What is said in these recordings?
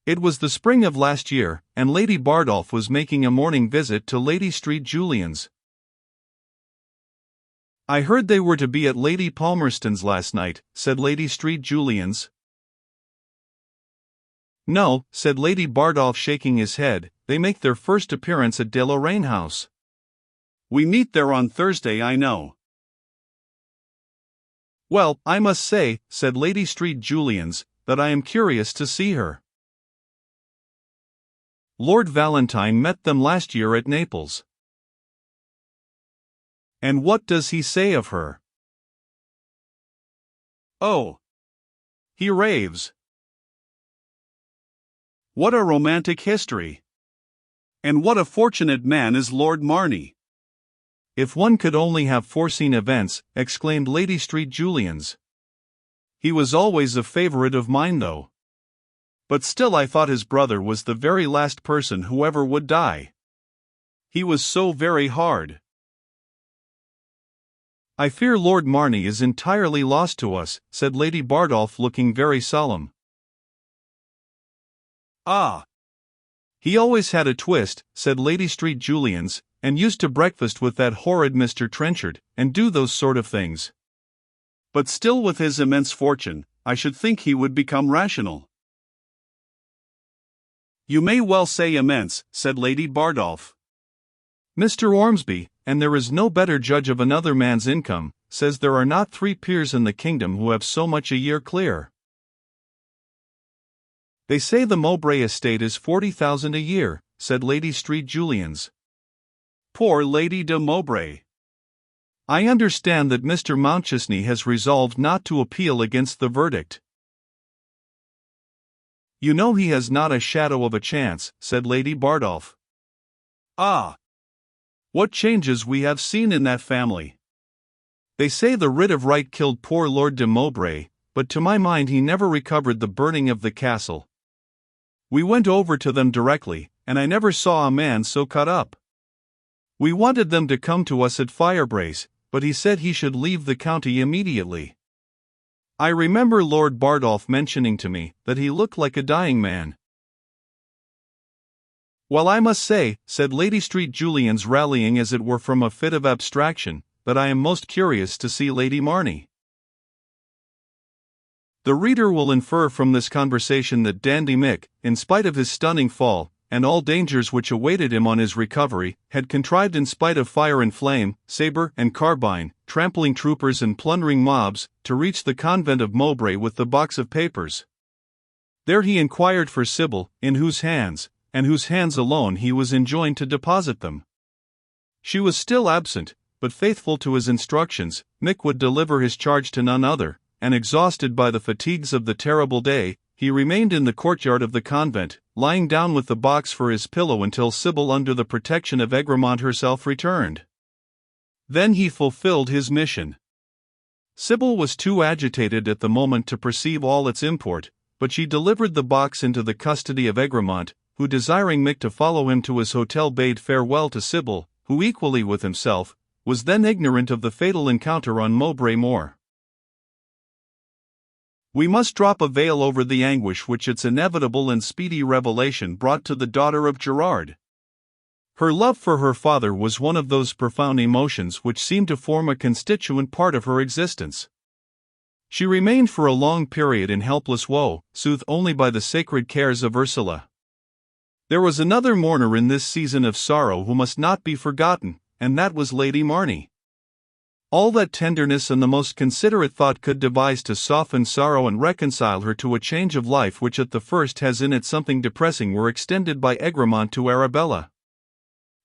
It was the spring of last year, and Lady Bardolph was making a morning visit to Lady Street Julian's. "I heard they were to be at Lady Palmerston's last night," said Lady Street Julian's. "No," said Lady Bardolph, shaking his head, "they make their first appearance at De Lorraine House. We meet there on Thursday, I know." "Well, I must say," said Lady Street Julian's, "that I am curious to see her. Lord Valentine met them last year at Naples." "And what does he say of her?" "Oh, he raves. What a romantic history! And what a fortunate man is Lord Marny!" "If one could only have foreseen events," exclaimed Lady Street Julian's. "He was always a favorite of mine, though. But still I thought his brother was the very last person who ever would die. He was so very hard." "I fear Lord Marny is entirely lost to us," said Lady Bardolph, looking very solemn. "Ah! He always had a twist," said Lady Street Julian's, "and used to breakfast with that horrid Mr. Trenchard, and do those sort of things. But still, with his immense fortune, I should think he would become rational." "You may well say immense," said Lady Bardolph. "Mr. Ormsby, and there is no better judge of another man's income, says there are not 3 peers in the kingdom who have so much a year clear. They say the Mowbray estate is 40,000 a year," said Lady Street Julian's. "Poor Lady de Mowbray! I understand that Mr. Mountchesney has resolved not to appeal against the verdict." "You know he has not a shadow of a chance," said Lady Bardolph. "Ah! What changes we have seen in that family! They say the writ of right killed poor Lord de Mowbray, but to my mind he never recovered the burning of the castle. We went over to them directly, and I never saw a man so cut up. We wanted them to come to us at Firebrace, but he said he should leave the county immediately. I remember Lord Bardolph mentioning to me that he looked like a dying man." "Well, I must say," said Lady Street Julian's, rallying as it were from a fit of abstraction, "that I am most curious to see Lady Marny." The reader will infer from this conversation that Dandy Mick, in spite of his stunning fall, and all dangers which awaited him on his recovery, had contrived, in spite of fire and flame, sabre and carbine, trampling troopers and plundering mobs, to reach the convent of Mowbray with the box of papers. There he inquired for Sybil, in whose hands, and whose hands alone, he was enjoined to deposit them. She was still absent, but faithful to his instructions, Mick would deliver his charge to none other, and exhausted by the fatigues of the terrible day, he remained in the courtyard of the convent, lying down with the box for his pillow until Sybil, under the protection of Egremont herself, returned. Then he fulfilled his mission. Sybil was too agitated at the moment to perceive all its import, but she delivered the box into the custody of Egremont, who, desiring Mick to follow him to his hotel, bade farewell to Sybil, who, equally with himself, was then ignorant of the fatal encounter on Mowbray Moor. We must drop a veil over the anguish which its inevitable and speedy revelation brought to the daughter of Gerard. Her love for her father was one of those profound emotions which seemed to form a constituent part of her existence. She remained for a long period in helpless woe, soothed only by the sacred cares of Ursula. There was another mourner in this season of sorrow who must not be forgotten, and that was Lady Marny. All that tenderness and the most considerate thought could devise to soften sorrow and reconcile her to a change of life which at the first has in it something depressing were extended by Egremont to Arabella.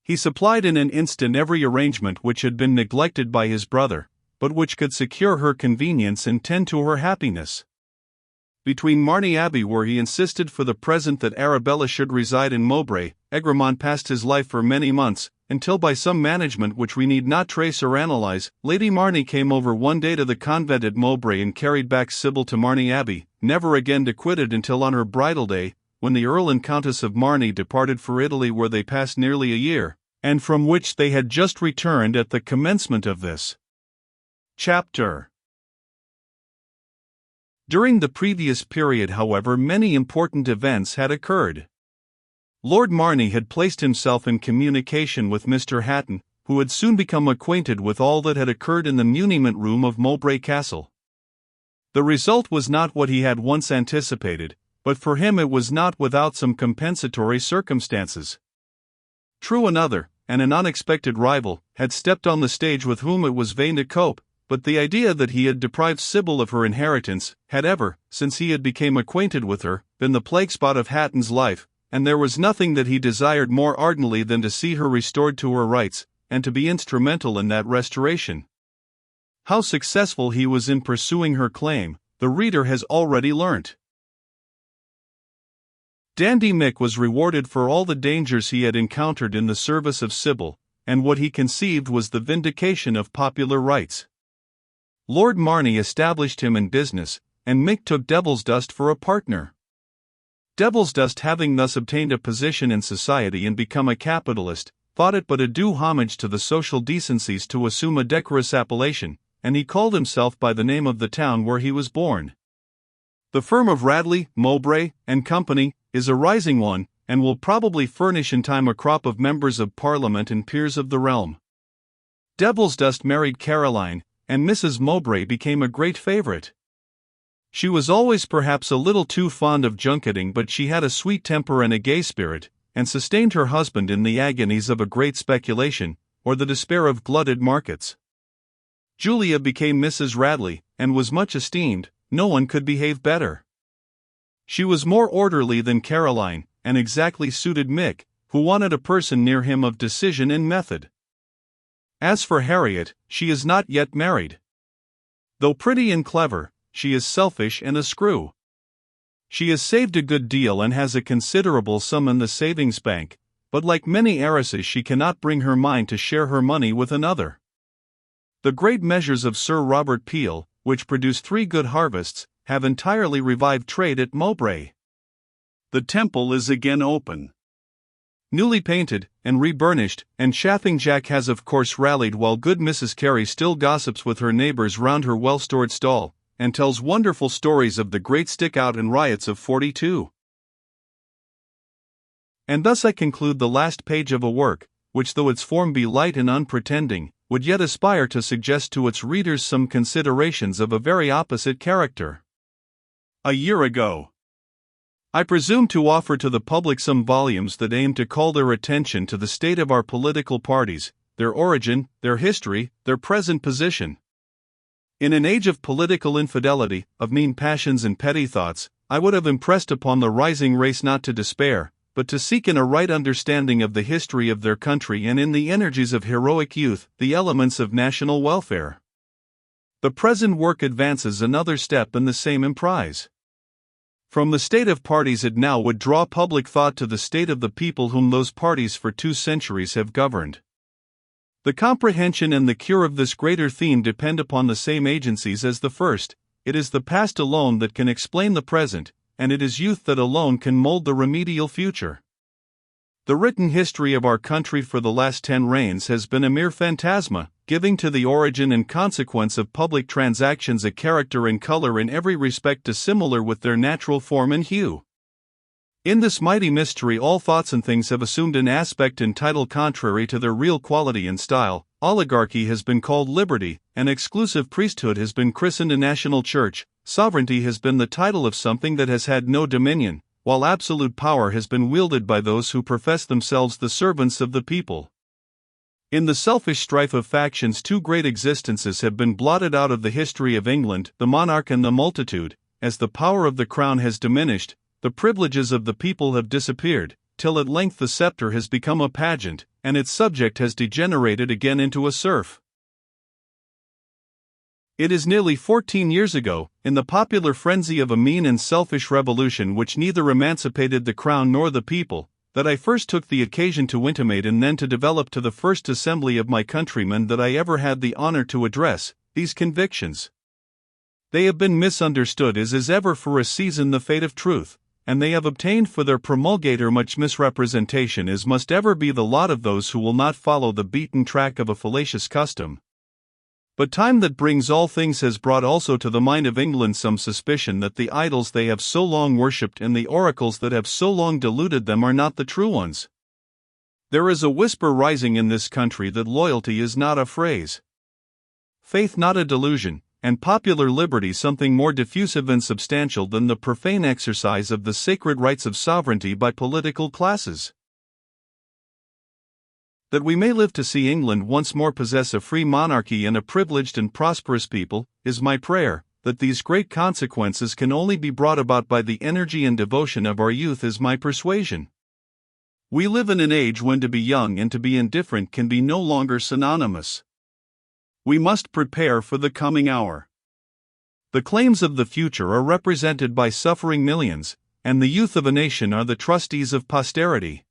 He supplied in an instant every arrangement which had been neglected by his brother, but which could secure her convenience and tend to her happiness. Between Marny Abbey, where he insisted for the present that Arabella should reside, in Mowbray, Egremont passed his life for many months, until by some management which we need not trace or analyze, Lady Marny came over one day to the convent at Mowbray and carried back Sybil to Marny Abbey, never again to quit it until on her bridal day, when the Earl and Countess of Marny departed for Italy, where they passed nearly a year, and from which they had just returned at the commencement of this chapter. During the previous period, however, many important events had occurred. Lord Marney had placed himself in communication with Mr. Hatton, who had soon become acquainted with all that had occurred in the muniment room of Mowbray Castle. The result was not what he had once anticipated, but for him it was not without some compensatory circumstances. True, another, and an unexpected rival, had stepped on the stage with whom it was vain to cope, but the idea that he had deprived Sybil of her inheritance had ever, since he had become acquainted with her, been the plague spot of Hatton's life, and there was nothing that he desired more ardently than to see her restored to her rights, and to be instrumental in that restoration. How successful he was in pursuing her claim, the reader has already learnt. Dandy Mick was rewarded for all the dangers he had encountered in the service of Sybil, and what he conceived was the vindication of popular rights. Lord Marney established him in business, and Mick took Devilsdust for a partner. Devilsdust, having thus obtained a position in society and become a capitalist, thought it but a due homage to the social decencies to assume a decorous appellation, and he called himself by the name of the town where he was born. The firm of Radley, Mowbray, and Company is a rising one, and will probably furnish in time a crop of members of Parliament and peers of the realm. Devilsdust married Caroline, and Mrs. Mowbray became a great favourite. She was always perhaps a little too fond of junketing, but she had a sweet temper and a gay spirit, and sustained her husband in the agonies of a great speculation, or the despair of glutted markets. Julia became Mrs. Radley, and was much esteemed. No one could behave better. She was more orderly than Caroline, and exactly suited Mick, who wanted a person near him of decision and method. As for Harriet, she is not yet married. Though pretty and clever, she is selfish and a screw. She has saved a good deal and has a considerable sum in the savings bank, but like many heiresses she cannot bring her mind to share her money with another. The great measures of Sir Robert Peel, which produced 3 good harvests, have entirely revived trade at Mowbray. The Temple is again open, newly painted and reburnished, and Chaffing Jack has of course rallied, while good Mrs. Carey still gossips with her neighbours round her well-stored stall, and tells wonderful stories of the great stick-out and riots of '42. And thus I conclude the last page of a work, which though its form be light and unpretending, would yet aspire to suggest to its readers some considerations of a very opposite character. A year ago, I presume to offer to the public some volumes that aim to call their attention to the state of our political parties, their origin, their history, their present position. In an age of political infidelity, of mean passions and petty thoughts, I would have impressed upon the rising race not to despair, but to seek in a right understanding of the history of their country and in the energies of heroic youth, the elements of national welfare. The present work advances another step in the same emprise. From the state of parties it now would draw public thought to the state of the people whom those parties for 2 centuries have governed. The comprehension and the cure of this greater theme depend upon the same agencies as the first. It is the past alone that can explain the present, and it is youth that alone can mold the remedial future. The written history of our country for the last 10 reigns has been a mere phantasma, giving to the origin and consequence of public transactions a character and color in every respect dissimilar with their natural form and hue. In this mighty mystery all thoughts and things have assumed an aspect and title contrary to their real quality and style. Oligarchy has been called liberty, an exclusive priesthood has been christened a national church, sovereignty has been the title of something that has had no dominion, while absolute power has been wielded by those who profess themselves the servants of the people. In the selfish strife of factions 2 great existences have been blotted out of the history of England, the monarch and the multitude. As the power of the crown has diminished, the privileges of the people have disappeared, till at length the sceptre has become a pageant, and its subject has degenerated again into a serf. It is nearly 14 years ago, in the popular frenzy of a mean and selfish revolution which neither emancipated the crown nor the people, that I first took the occasion to intimate and then to develop to the first assembly of my countrymen that I ever had the honor to address, these convictions. They have been misunderstood as is ever for a season the fate of truth, and they have obtained for their promulgator much misrepresentation as must ever be the lot of those who will not follow the beaten track of a fallacious custom. But time that brings all things has brought also to the mind of England some suspicion that the idols they have so long worshipped and the oracles that have so long deluded them are not the true ones. There is a whisper rising in this country that loyalty is not a phrase, faith not a delusion, and popular liberty something more diffusive and substantial than the profane exercise of the sacred rights of sovereignty by political classes. That we may live to see England once more possess a free monarchy and a privileged and prosperous people, is my prayer. That these great consequences can only be brought about by the energy and devotion of our youth is my persuasion. We live in an age when to be young and to be indifferent can be no longer synonymous. We must prepare for the coming hour. The claims of the future are represented by suffering millions, and the youth of a nation are the trustees of posterity.